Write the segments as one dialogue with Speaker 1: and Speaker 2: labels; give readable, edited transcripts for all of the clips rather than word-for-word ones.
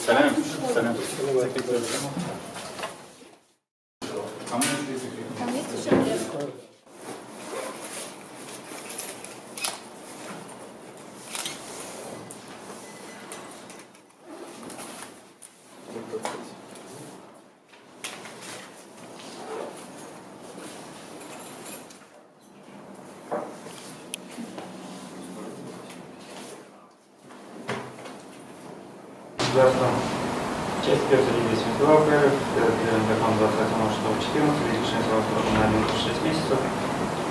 Speaker 1: Салям. Салям.
Speaker 2: Там есть еще хлеб?
Speaker 3: Часть 1 72 ФР, закон 28.14, решение срока срока на 1-6 месяцев.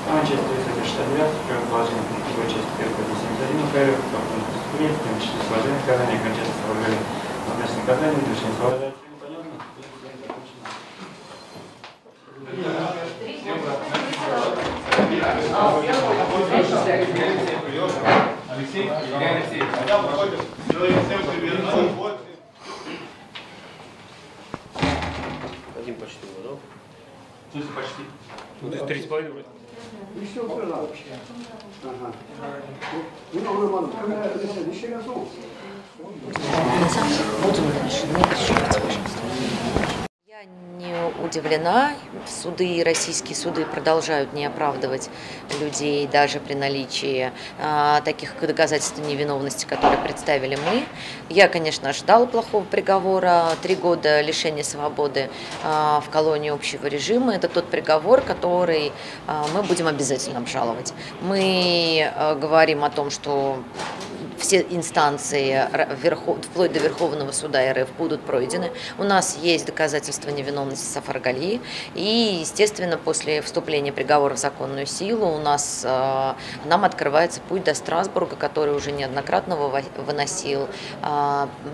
Speaker 3: Вторая часть 369, положение другой части 1 ФР, преступление, в том числе сложение наказания, окончательно сложение относительно наказания, решение срока.
Speaker 1: Алексей? Алексей.
Speaker 4: Один почти его, да?
Speaker 1: То есть почти.
Speaker 4: Ну, то есть 3,5 вроде.
Speaker 5: Я не удивлена. Суды, российские суды продолжают не оправдывать людей даже при наличии таких доказательств невиновности, которые представили мы. Я, конечно, ожидала плохого приговора. 3 года лишения свободы в колонии общего режима. Это тот приговор, который мы будем обязательно обжаловать. Мы говорим о том, что все инстанции, вплоть до Верховного суда РФ, будут пройдены. У нас есть доказательства невиновности Сафар Галиев. И, естественно, после вступления приговора в законную силу нам открывается путь до Страсбурга, который уже неоднократно выносил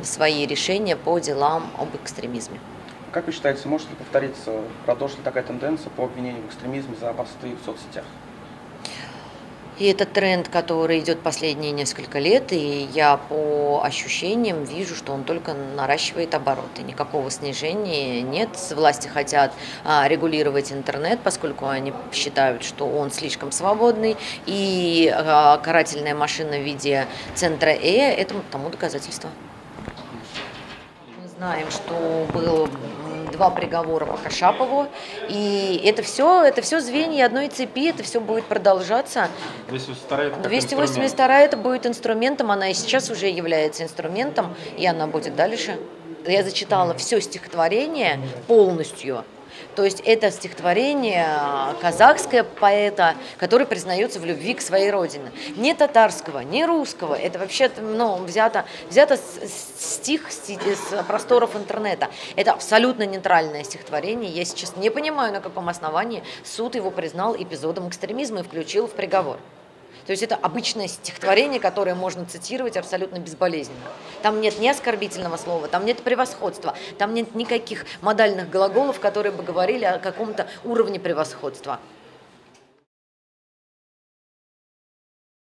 Speaker 5: свои решения по делам об экстремизме.
Speaker 6: Как вы считаете, может ли повториться, продолжит ли такая тенденция по обвинению в экстремизме за посты в соцсетях?
Speaker 5: И это тренд, который идет последние несколько лет, и я по ощущениям вижу, что он только наращивает обороты. Никакого снижения нет. Власти хотят регулировать интернет, поскольку они считают, что он слишком свободный, и карательная машина в виде центра этому тому доказательство. Мы знаем, что было 2 приговора по Кашапову, и это все звенья одной цепи, это все будет продолжаться. 282 это будет инструментом, она и сейчас уже является инструментом, и она будет дальше. Я зачитала все стихотворение полностью. То есть это стихотворение казахского поэта, который признается в любви к своей родине. Не татарского, не русского. Это вообще взято стих с просторов интернета. Это абсолютно нейтральное стихотворение. Я сейчас не понимаю, на каком основании суд его признал эпизодом экстремизма и включил в приговор. То есть это обычное стихотворение, которое можно цитировать абсолютно безболезненно. Там нет ни оскорбительного слова, там нет превосходства, там нет никаких модальных глаголов, которые бы говорили о каком-то уровне превосходства.